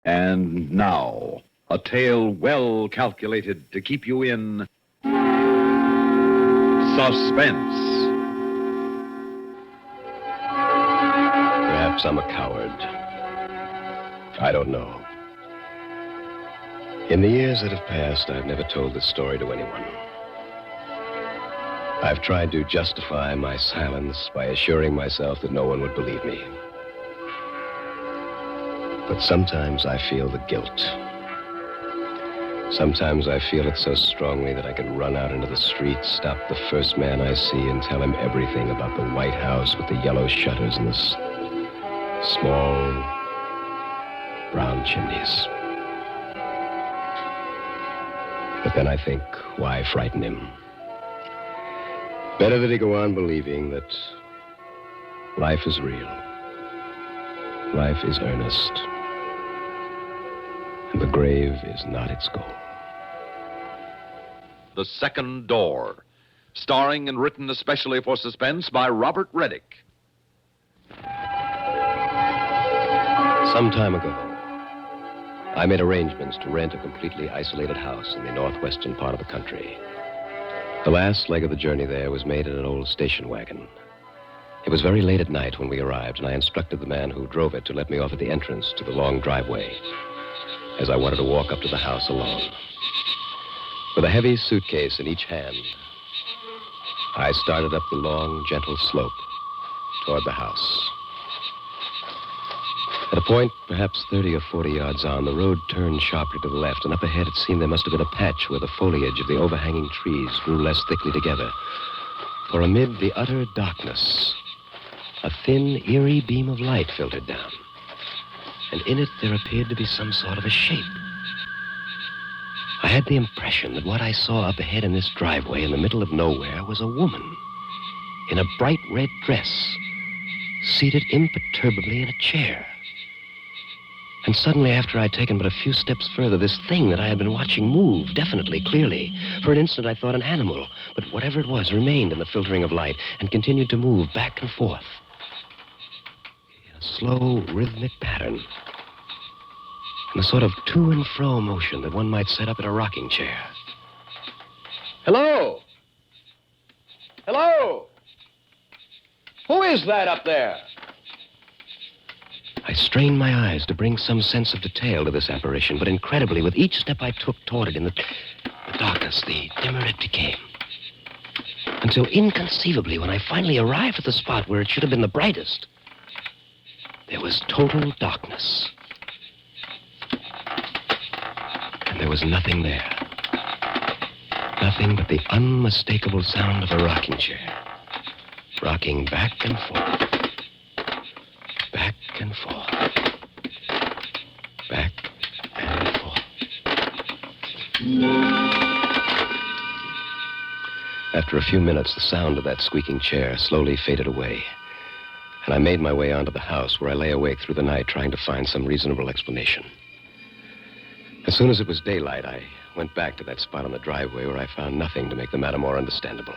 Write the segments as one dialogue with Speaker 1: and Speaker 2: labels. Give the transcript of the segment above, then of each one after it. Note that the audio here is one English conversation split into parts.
Speaker 1: And now, a tale well calculated to keep you in suspense.
Speaker 2: Perhaps I'm a coward. I don't know. In the years that have passed, I've never told this story to anyone. I've tried to justify my silence by assuring myself that no one would believe me. But sometimes I feel the guilt. Sometimes I feel it so strongly that I could run out into the street, stop the first man I see, and tell him everything about the White House with the yellow shutters and the small brown chimneys. But then I think, why frighten him? Better that he go on believing that life is real. Life is earnest. And the grave is not its goal.
Speaker 1: The Second Door, starring and written especially for suspense by Robert Reddick.
Speaker 2: Some time ago, I made arrangements to rent a completely isolated house in the northwestern part of the country. The last leg of the journey there was made in an old station wagon. It was very late at night when we arrived, and I instructed the man who drove it to let me off at the entrance to the long driveway, as I wanted to walk up to the house alone. With a heavy suitcase in each hand, I started up the long, gentle slope toward the house. At a point, perhaps 30 or 40 yards on, the road turned sharply to the left, and up ahead it seemed there must have been a patch where the foliage of the overhanging trees grew less thickly together. For amid the utter darkness, a thin, eerie beam of light filtered down, and in it there appeared to be some sort of a shape. I had the impression that what I saw up ahead in this driveway in the middle of nowhere was a woman in a bright red dress, seated imperturbably in a chair. And suddenly, after I'd taken but a few steps further, this thing that I had been watching moved, definitely, clearly. For an instant, I thought an animal, but whatever it was remained in the filtering of light and continued to move back and forth in a slow, rhythmic pattern, in a sort of to and fro motion that one might set up in a rocking chair. Hello? Hello? Who is that up there? I strained my eyes to bring some sense of detail to this apparition, but incredibly, with each step I took toward it in the darkness, the dimmer it became. Until inconceivably, when I finally arrived at the spot where it should have been the brightest, there was total darkness. And there was nothing there. Nothing but the unmistakable sound of a rocking chair, rocking back and forth. Back and forth. Back and forth. After a few minutes, the sound of that squeaking chair slowly faded away, and I made my way onto the house, where I lay awake through the night trying to find some reasonable explanation. As soon as it was daylight, I went back to that spot on the driveway where I found nothing to make the matter more understandable.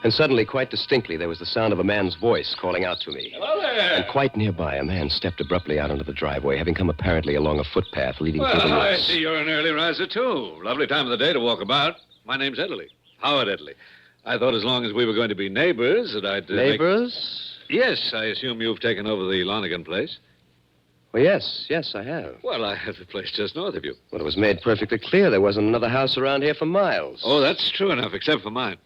Speaker 2: And suddenly, quite distinctly, there was the sound of a man's voice calling out to me.
Speaker 3: Hello there.
Speaker 2: And quite nearby, a man stepped abruptly out onto the driveway, having come apparently along a footpath leading through the
Speaker 3: Well, I
Speaker 2: woods.
Speaker 3: see you're an early riser, too. Lovely time of the day to walk about. My name's Edley. Howard Edley. I thought as long as we were going to be neighbors that I'd...
Speaker 2: Neighbors?
Speaker 3: Yes, I assume you've taken over the Lonergan place.
Speaker 2: Well, yes, I have.
Speaker 3: Well, I have the place just north of you.
Speaker 2: Well, it was made perfectly clear there wasn't another house around here for miles.
Speaker 3: Oh, that's true enough, except for mine.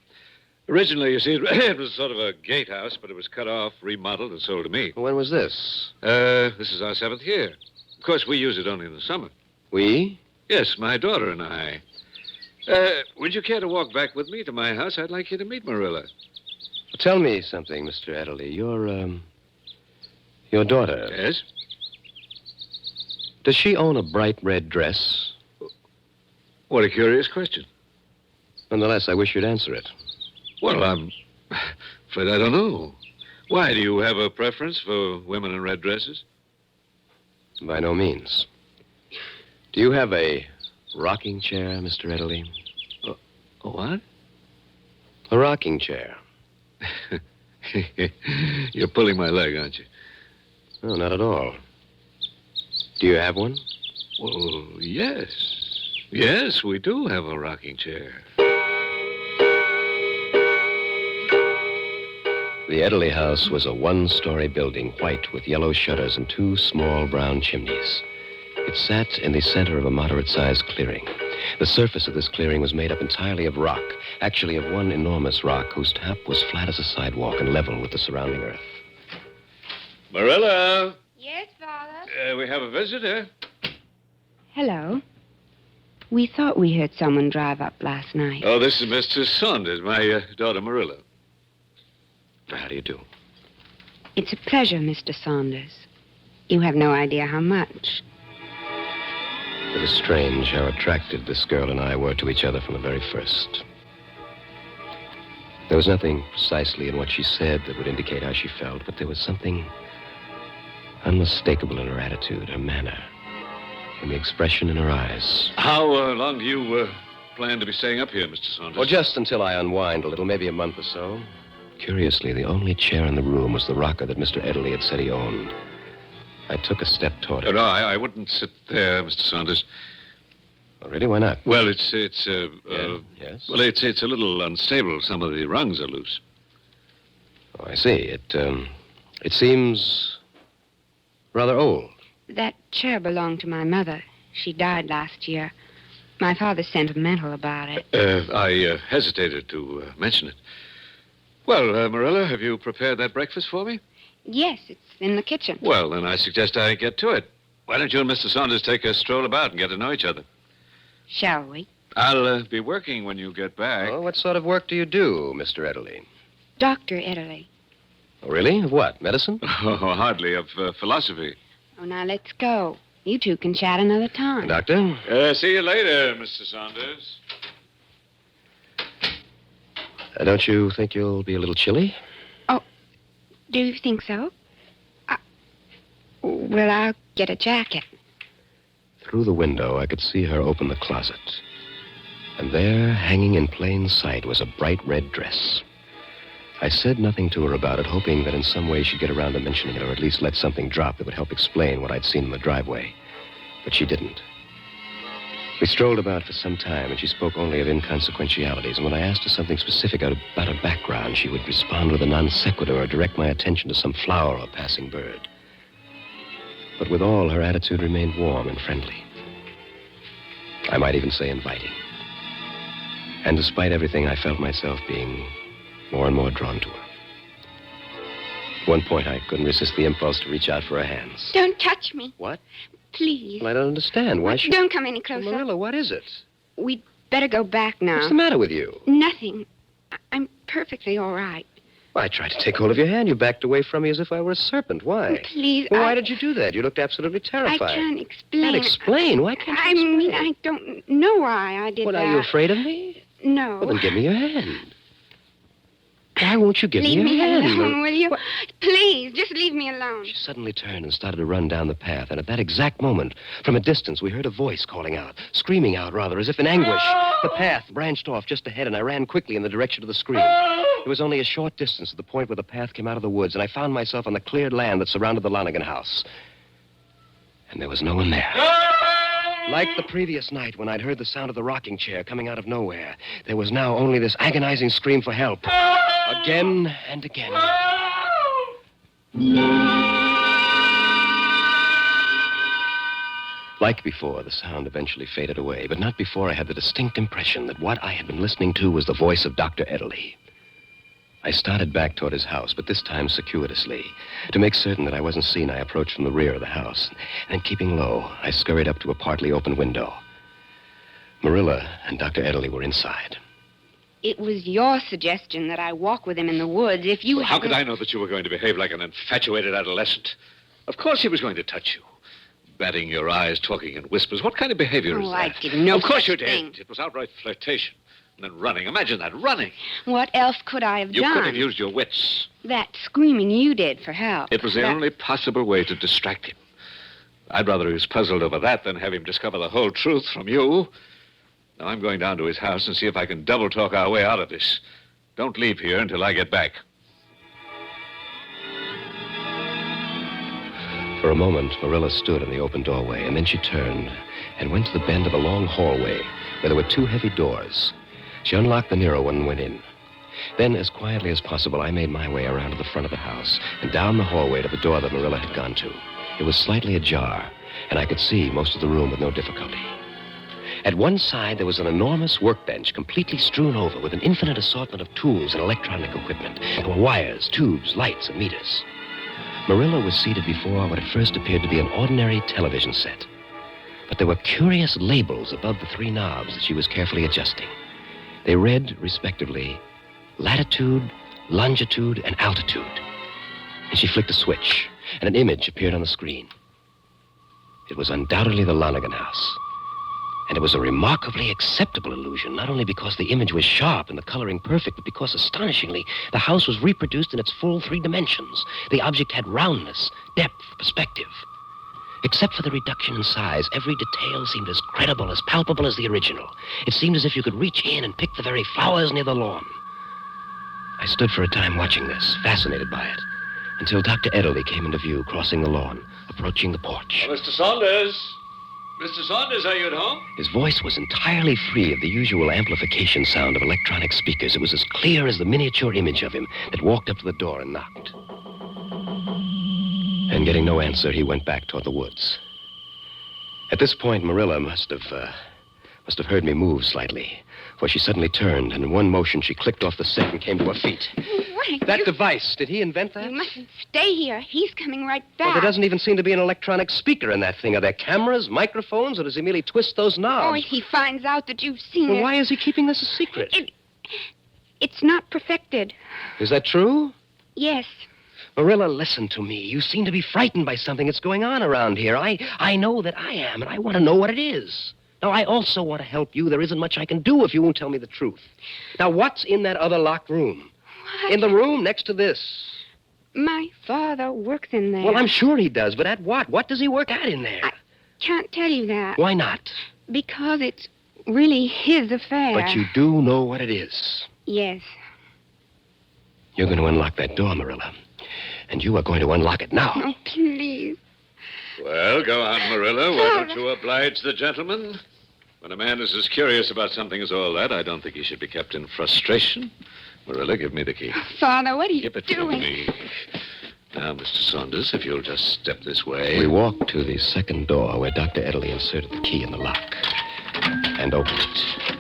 Speaker 3: Originally, you see, it was sort of a gatehouse, but it was cut off, remodeled, and sold to me.
Speaker 2: When was this?
Speaker 3: This is our 7th year. Of course, we use it only in the summer.
Speaker 2: We?
Speaker 3: Yes, my daughter and I. Would you care to walk back with me to my house? I'd like you to meet Marilla.
Speaker 2: Tell me something, Mr. Adderley. Your daughter.
Speaker 3: Yes?
Speaker 2: Does she own a bright red dress?
Speaker 3: What a curious question.
Speaker 2: Nonetheless, I wish you'd answer it.
Speaker 3: Well, I'm afraid I don't know. Why, do you have a preference for women in red dresses?
Speaker 2: By no means. Do you have a rocking chair, Mr. Edderley?
Speaker 3: A what?
Speaker 2: A rocking chair.
Speaker 3: You're pulling my leg, aren't you?
Speaker 2: No, not at all. Do you have one?
Speaker 3: Well, yes. Yes, we do have a rocking chair.
Speaker 2: The Edley house was a one-story building, white with yellow shutters and two small brown chimneys. It sat in the center of a moderate-sized clearing. The surface of this clearing was made up entirely of rock, actually of one enormous rock whose top was flat as a sidewalk and level with the surrounding earth.
Speaker 3: Marilla,
Speaker 4: Yes, Father?
Speaker 3: we have a visitor.
Speaker 4: Hello. We thought we heard someone drive up last night.
Speaker 3: Oh, this is Mr. Saunders, my daughter Marilla.
Speaker 2: How do you do?
Speaker 4: It's a pleasure, Mr. Saunders. You have no idea how much.
Speaker 2: It was strange how attracted this girl and I were to each other from the very first. There was nothing precisely in what she said that would indicate how she felt, but there was something unmistakable in her attitude, her manner, in the expression in her eyes.
Speaker 3: How long do you plan to be staying up here, Mr. Saunders?
Speaker 2: Well, just until I unwind a little, maybe a month or so. Curiously, the only chair in the room was the rocker that Mr. Edley had said he owned. I took a step toward it.
Speaker 3: No, I wouldn't sit there, Mr. Saunders.
Speaker 2: Oh, really? Why not?
Speaker 3: Well, it's
Speaker 2: Yes?
Speaker 3: Well, it's a little unstable. Some of the rungs are loose.
Speaker 2: Oh, I see. It seems rather old.
Speaker 4: That chair belonged to my mother. She died last year. My father's sentimental about it.
Speaker 3: I hesitated to mention it. Well, Marilla, have you prepared that breakfast for me?
Speaker 4: Yes, it's in the kitchen.
Speaker 3: Well, then I suggest I get to it. Why don't you and Mr. Saunders take a stroll about and get to know each other?
Speaker 4: Shall we?
Speaker 3: I'll be working when you get back.
Speaker 2: Oh, what sort of work do you do, Mr. Edley?
Speaker 4: Dr. Italy.
Speaker 2: Oh, really? Of what? Medicine?
Speaker 3: Oh, hardly. Of philosophy.
Speaker 4: Oh, now let's go. You two can chat another time.
Speaker 2: Doctor?
Speaker 3: See you later, Mr. Saunders.
Speaker 2: Don't you think you'll be a little chilly?
Speaker 4: Do you think so? Well, I'll get a jacket.
Speaker 2: Through the window, I could see her open the closet. And there, hanging in plain sight, was a bright red dress. I said nothing to her about it, hoping that in some way she'd get around to mentioning it, or at least let something drop that would help explain what I'd seen in the driveway. But she didn't. We strolled about for some time, and she spoke only of inconsequentialities. And when I asked her something specific about her background, she would respond with a non sequitur or direct my attention to some flower or passing bird. But with all, her attitude remained warm and friendly. I might even say inviting. And despite everything, I felt myself being more and more drawn to her. At one point, I couldn't resist the impulse to reach out for her hands.
Speaker 4: Don't touch me.
Speaker 2: What?
Speaker 4: Please.
Speaker 2: Well, I don't understand. Why should...
Speaker 4: Don't come any closer.
Speaker 2: Marilla, what is it?
Speaker 4: We'd better go back now.
Speaker 2: What's the matter with you?
Speaker 4: Nothing. I'm perfectly all right.
Speaker 2: Well, I tried to take hold of your hand. You backed away from me as if I were a serpent. Why?
Speaker 4: Please.
Speaker 2: Well, why did you do that? You looked absolutely terrified.
Speaker 4: I can't explain.
Speaker 2: Can't explain? Why can't you explain?
Speaker 4: mean, I don't know why I did
Speaker 2: What,
Speaker 4: that.
Speaker 2: are you afraid of me?
Speaker 4: No.
Speaker 2: Well, then give me your hand. Why won't you give
Speaker 4: Leave
Speaker 2: me
Speaker 4: me
Speaker 2: your hand?
Speaker 4: alone, will you?
Speaker 2: What?
Speaker 4: Please, just leave me alone.
Speaker 2: She suddenly turned and started to run down the path, and at that exact moment, from a distance, we heard a voice calling out, screaming out, rather, as if in anguish. The path branched off just ahead, and I ran quickly in the direction of the scream. It was only a short distance to the point where the path came out of the woods, and I found myself on the cleared land that surrounded the Lonigan house. And there was no one there. Like the previous night when I'd heard the sound of the rocking chair coming out of nowhere, there was now only this agonizing scream for help. Again and again. Like before, the sound eventually faded away, but not before I had the distinct impression that what I had been listening to was the voice of Dr. Edley. I started back toward his house, but this time circuitously. To make certain that I wasn't seen, I approached from the rear of the house. And keeping low, I scurried up to a partly open window. Marilla and Dr. Edley were inside.
Speaker 4: It was your suggestion that I walk with him in the woods. If you
Speaker 3: How
Speaker 4: hadn't...
Speaker 3: could I know that you were going to behave like an infatuated adolescent? Of course he was going to touch you. Batting your eyes, talking in whispers. What kind of behavior is
Speaker 4: Oh,
Speaker 3: that?
Speaker 4: I did no
Speaker 3: Of course
Speaker 4: such
Speaker 3: you
Speaker 4: thing.
Speaker 3: did. It was outright flirtation. And then running. Imagine that, running.
Speaker 4: What else could I have
Speaker 3: You
Speaker 4: done?
Speaker 3: could have used your wits.
Speaker 4: That screaming you did for help.
Speaker 3: It was the
Speaker 4: That-
Speaker 3: only possible way to distract him. I'd rather he was puzzled over that than have him discover the whole truth from you. Now, I'm going down to his house and see if I can double talk our way out of this. Don't leave here until I get back.
Speaker 2: For a moment, Marilla stood in the open doorway, and then she turned and went to the bend of a long hallway where there were two heavy doors. She unlocked the nearer one and went in. Then, as quietly as possible, I made my way around to the front of the house and down the hallway to the door that Marilla had gone to. It was slightly ajar, and I could see most of the room with no difficulty. At one side, there was an enormous workbench completely strewn over with an infinite assortment of tools and electronic equipment. There were wires, tubes, lights, and meters. Marilla was seated before what at first appeared to be an ordinary television set. But there were curious labels above the three knobs that she was carefully adjusting. They read, respectively, latitude, longitude, and altitude. And she flicked a switch, and an image appeared on the screen. It was undoubtedly the Lonergan house. And it was a remarkably acceptable illusion, not only because the image was sharp and the coloring perfect, but because, astonishingly, the house was reproduced in its full 3 dimensions. The object had roundness, depth, perspective. Except for the reduction in size, every detail seemed as credible, as palpable as the original. It seemed as if you could reach in and pick the very flowers near the lawn. I stood for a time watching this, fascinated by it, until Dr. Ederle came into view, crossing the lawn, approaching the porch.
Speaker 3: Mr. Saunders! Mr. Saunders, are you at home?
Speaker 2: His voice was entirely free of the usual amplification sound of electronic speakers. It was as clear as the miniature image of him that walked up to the door and knocked. And getting no answer, he went back toward the woods. At this point, Marilla must have heard me move slightly, for she suddenly turned, and in one motion she clicked off the set and came to her feet.
Speaker 4: Frank,
Speaker 2: That device, did he invent that?
Speaker 4: You mustn't stay here. He's coming right back.
Speaker 2: Well, there doesn't even seem to be an electronic speaker in that thing. Are there cameras, microphones, or does he merely twist those knobs?
Speaker 4: Oh, if he finds out that you've seen
Speaker 2: Well,
Speaker 4: it...
Speaker 2: why is he keeping this a secret?
Speaker 4: It's not perfected.
Speaker 2: Is that true?
Speaker 4: Yes.
Speaker 2: Marilla, listen to me. You seem to be frightened by something that's going on around here. I know that I am, and I want to know what it is. Now, I also want to help you. There isn't much I can do if you won't tell me the truth. Now, what's in that other locked room?
Speaker 4: What?
Speaker 2: In the room next to this.
Speaker 4: My father works in there.
Speaker 2: Well, I'm sure he does, but at what? What does he work at in there?
Speaker 4: I can't tell you that.
Speaker 2: Why not?
Speaker 4: Because it's really his affair.
Speaker 2: But you do know what it is.
Speaker 4: Yes.
Speaker 2: You're going to unlock that door, Marilla. And you are going to unlock it now.
Speaker 4: Oh, please.
Speaker 3: Well, go on, Marilla. Why don't you oblige the gentleman? When a man is as curious about something as all that, I don't think he should be kept in frustration. Marilla, give me the key.
Speaker 4: Father, what are you
Speaker 3: Give it
Speaker 4: doing?
Speaker 3: to me. Now, Mr. Saunders, if you'll just step this way.
Speaker 2: We walked to the second door where Dr. Ederle inserted the key in the lock and opened it.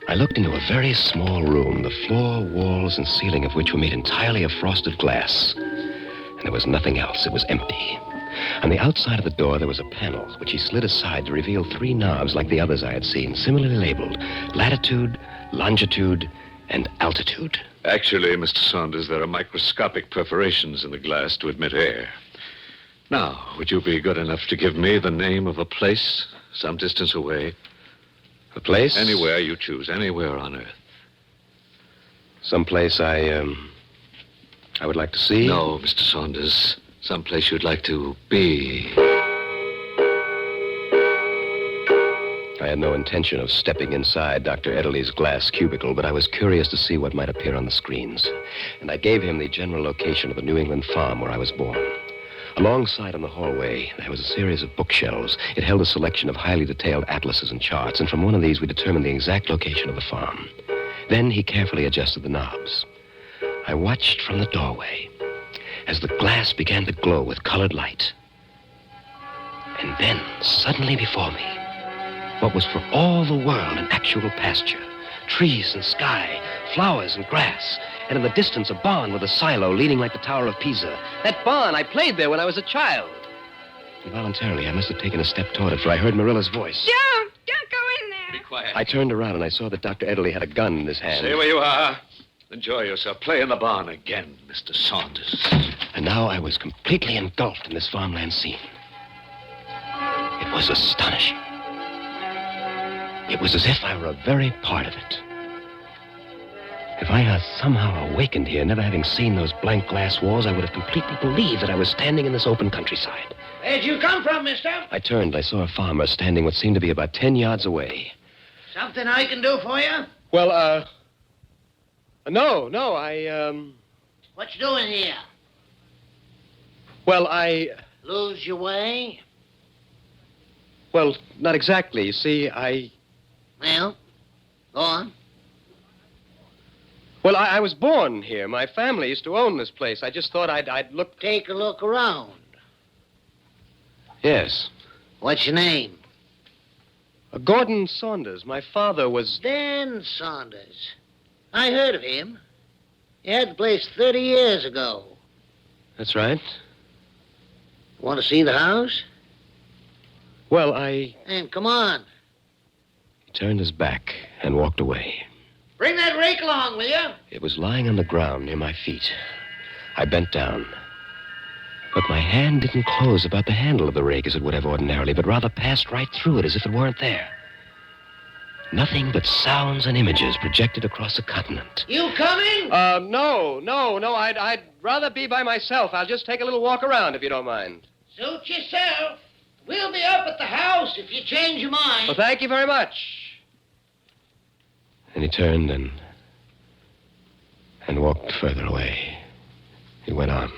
Speaker 2: I looked into a very small room, the floor, walls, and ceiling of which were made entirely of frosted glass. And there was nothing else. It was empty. On the outside of the door, there was a panel, which he slid aside to reveal 3 knobs like the others I had seen, similarly labeled latitude, longitude, and altitude.
Speaker 3: Actually, Mr. Saunders, there are microscopic perforations in the glass to admit air. Now, would you be good enough to give me the name of a place some distance away?
Speaker 2: A place?
Speaker 3: Anywhere you choose, anywhere on Earth.
Speaker 2: Someplace I would like to see?
Speaker 3: No, Mr. Saunders. Someplace you'd like to be.
Speaker 2: I had no intention of stepping inside Dr. Ederle's glass cubicle, but I was curious to see what might appear on the screens. And I gave him the general location of the New England farm where I was born. Alongside in the hallway, there was a series of bookshelves. It held a selection of highly detailed atlases and charts, and from one of these we determined the exact location of the farm. Then he carefully adjusted the knobs. I watched from the doorway as the glass began to glow with colored light. And then, suddenly before me, what was for all the world an actual pasture. Trees and sky, flowers and grass, and in the distance a barn with a silo leaning like the Tower of Pisa. That barn, I played there when I was a child. Involuntarily, I must have taken a step toward it, for I heard Marilla's voice.
Speaker 4: Don't go in there.
Speaker 3: Be quiet.
Speaker 2: I turned around and I saw that Dr. Ederle had a gun in his hand.
Speaker 3: Stay where you are. Enjoy yourself. Play in the barn again, Mr. Saunders.
Speaker 2: And now I was completely engulfed in this farmland scene. It was astonishing. It was as if I were a very part of it. If I had somehow awakened here, never having seen those blank glass walls, I would have completely believed that I was standing in this open countryside.
Speaker 5: Where'd you come from, mister?
Speaker 2: I turned. I saw a farmer standing what seemed to be about 10 yards away.
Speaker 5: Something I can do for you?
Speaker 2: Well, no,
Speaker 5: What you doing here?
Speaker 2: well, I
Speaker 5: Lose your way?
Speaker 2: Well, not exactly. You see,
Speaker 5: Well, go on.
Speaker 2: Well, I was born here. My family used to own this place. I just thought I'd look...
Speaker 5: Take a look around.
Speaker 2: Yes.
Speaker 5: What's your name?
Speaker 2: Gordon Saunders. My father was...
Speaker 5: Dan Saunders. I heard of him. He had the place 30 years ago.
Speaker 2: That's right.
Speaker 5: Want to see the house?
Speaker 2: Well,
Speaker 5: Then come on.
Speaker 2: He turned his back and walked away.
Speaker 5: Bring that rake along, will you?
Speaker 2: It was lying on the ground near my feet. I bent down. But my hand didn't close about the handle of the rake as it would have ordinarily, but rather passed right through it as if it weren't there. Nothing but sounds and images projected across the continent.
Speaker 5: You coming?
Speaker 2: No. I'd rather be by myself. I'll just take a little walk around, if you don't mind.
Speaker 5: Suit yourself. We'll be up at the house if you change your mind.
Speaker 2: Well, thank you very much. And he turned and walked further away. He went on.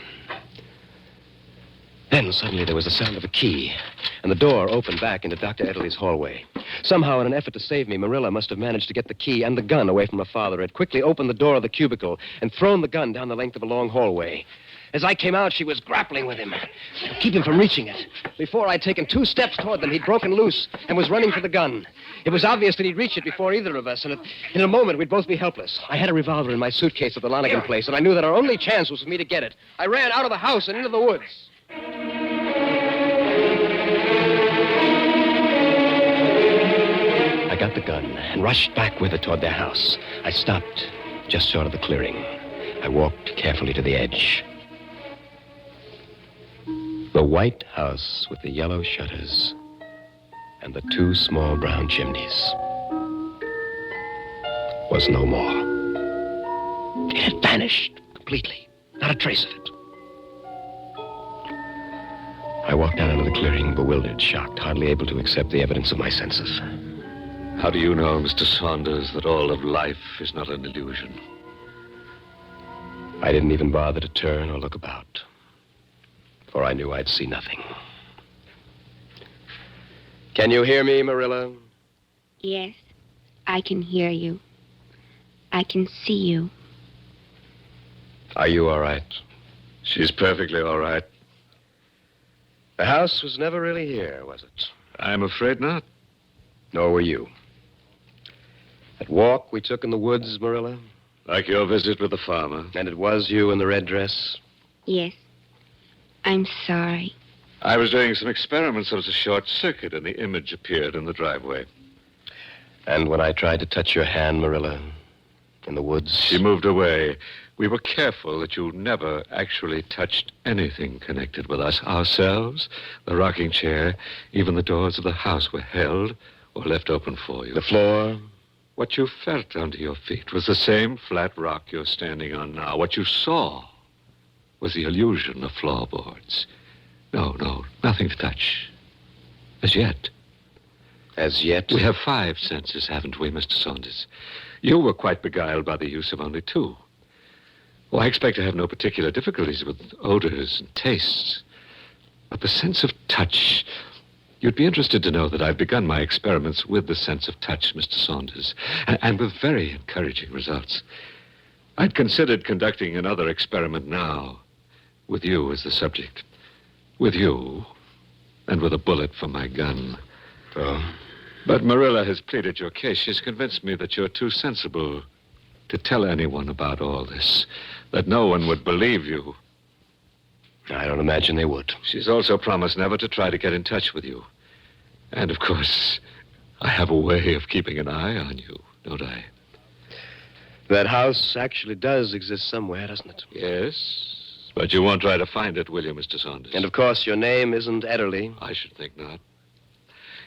Speaker 2: Then suddenly there was the sound of a key, and the door opened back into Dr. Ederly's hallway. Somehow, in an effort to save me, Marilla must have managed to get the key and the gun away from her father. Had quickly opened the door of the cubicle and thrown the gun down the length of a long hallway. As I came out, she was grappling with him to keep him from reaching it. Before I'd taken 2 steps toward them, he'd broken loose and was running for the gun. It was obvious that he'd reach it before either of us, and in a moment, we'd both be helpless. I had a revolver in my suitcase at the Lonigan place, and I knew that our only chance was for me to get it. I ran out of the house and into the woods. I got the gun and rushed back with it toward their house. I stopped just short of the clearing. I walked carefully to the edge. The white house with the yellow shutters and the 2 small brown chimneys was no more. It had vanished completely. Not a trace of it. I walked out into the clearing, bewildered, shocked, hardly able to accept the evidence of my senses.
Speaker 3: How do you know, Mr. Saunders, that all of life is not an illusion?
Speaker 2: I didn't even bother to turn or look about, for I knew I'd see nothing. Can you hear me, Marilla?
Speaker 4: Yes, I can hear you. I can see you.
Speaker 2: Are you all right?
Speaker 3: She's perfectly all right.
Speaker 2: The house was never really here, was it?
Speaker 3: I'm afraid not.
Speaker 2: Nor were you. That walk we took in the woods, Marilla?
Speaker 3: Like your visit with the farmer.
Speaker 2: And it was you in the red dress?
Speaker 4: Yes. I'm sorry.
Speaker 3: I was doing some experiments. There was a short circuit, and the image appeared in the driveway.
Speaker 2: And when I tried to touch your hand, Marilla, in the woods...
Speaker 3: She moved away. We were careful that you never actually touched anything connected with us. Ourselves, the rocking chair, even the doors of the house were held or left open for you.
Speaker 2: The floor?
Speaker 3: What you felt under your feet was the same flat rock you're standing on now. What you saw was the illusion of floorboards. No, nothing to touch. As yet.
Speaker 2: As yet?
Speaker 3: We have 5 senses, haven't we, Mr. Saunders? You were quite beguiled by the use of only 2. Well, I expect to have no particular difficulties with odors and tastes. But the sense of touch... You'd be interested to know that I've begun my experiments with the sense of touch, Mr. Saunders, and with very encouraging results. I'd considered conducting another experiment now, with you as the subject. With you, and with a bullet for my gun.
Speaker 2: Oh?
Speaker 3: But Marilla has pleaded your case. She's convinced me that you're too sensible to tell anyone about all this, that no one would believe you.
Speaker 2: I don't imagine they would.
Speaker 3: She's also promised never to try to get in touch with you. And, of course, I have a way of keeping an eye on you, don't I?
Speaker 2: That house actually does exist somewhere, doesn't it?
Speaker 3: Yes, but you won't try to find it, will you, Mr. Saunders?
Speaker 2: And, of course, your name isn't Ederly.
Speaker 3: I should think not.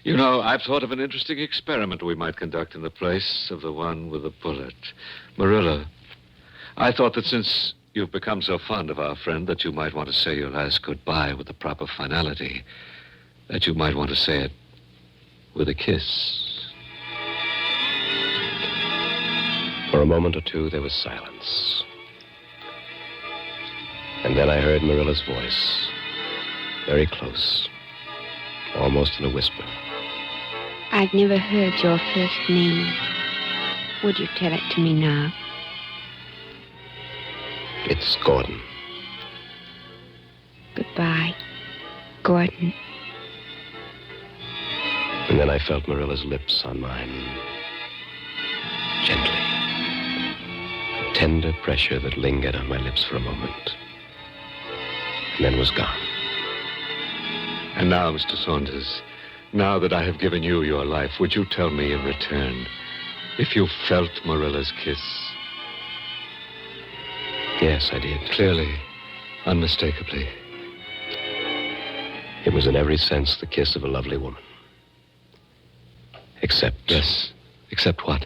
Speaker 3: You know, I've thought of an interesting experiment we might conduct in the place of the one with the bullet. Marilla, I thought that since you've become so fond of our friend that you might want to say your last goodbye with the proper finality, that you might want to say it with a kiss.
Speaker 2: For a moment or two, there was silence. And then I heard Marilla's voice. very close, almost in a whisper.
Speaker 4: I've never heard your first name. Would you tell it to me now?
Speaker 2: It's Gordon.
Speaker 4: Goodbye, Gordon.
Speaker 2: And then I felt Marilla's lips on mine. Gently. A tender pressure that lingered on my lips for a moment. And then was gone.
Speaker 3: And now, Mr. Saunders, now that I have given you your life, would you tell me in return if you felt Marilla's kiss?
Speaker 2: Yes, I did.
Speaker 3: Clearly, unmistakably.
Speaker 2: It was in every sense the kiss of a lovely woman. Except...
Speaker 3: Yes. Except what?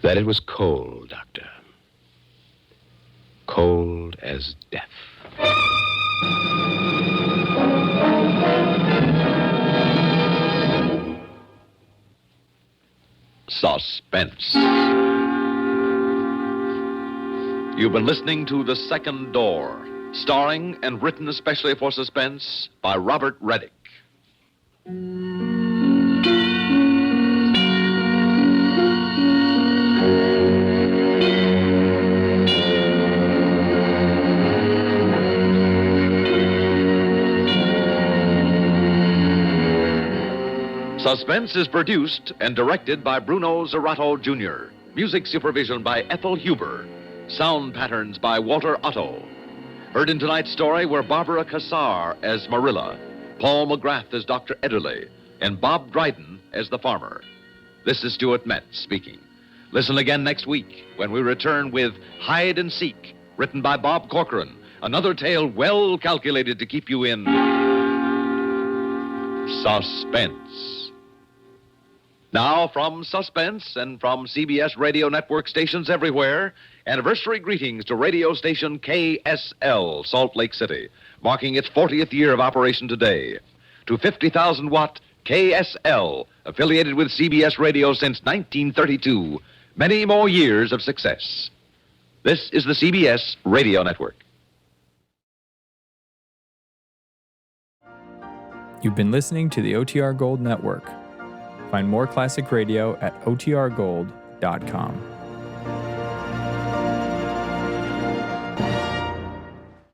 Speaker 2: that it was cold, Doctor. Cold as death.
Speaker 1: Suspense. You've been listening to The Second Door, starring and written especially for suspense by Robert Reddick. Suspense is produced and directed by Bruno Zerato, Jr. Music supervision by Ethel Huber. Sound patterns by Walter Otto. Heard in tonight's story were Barbara Cassar as Marilla, Paul McGrath as Dr. Ederle, and Bob Dryden as the farmer. This is Stuart Metz speaking. Listen again next week when we return with Hide and Seek, written by Bob Corcoran, another tale well calculated to keep you in suspense. Now, from Suspense and from CBS radio network stations everywhere, anniversary greetings to radio station KSL, Salt Lake City, marking its 40th year of operation today. To 50,000-watt KSL, affiliated with CBS radio since 1932, many more years of success. This is the CBS Radio Network.
Speaker 6: You've been listening to the OTR Gold Network. Find more classic radio at otrgold.com.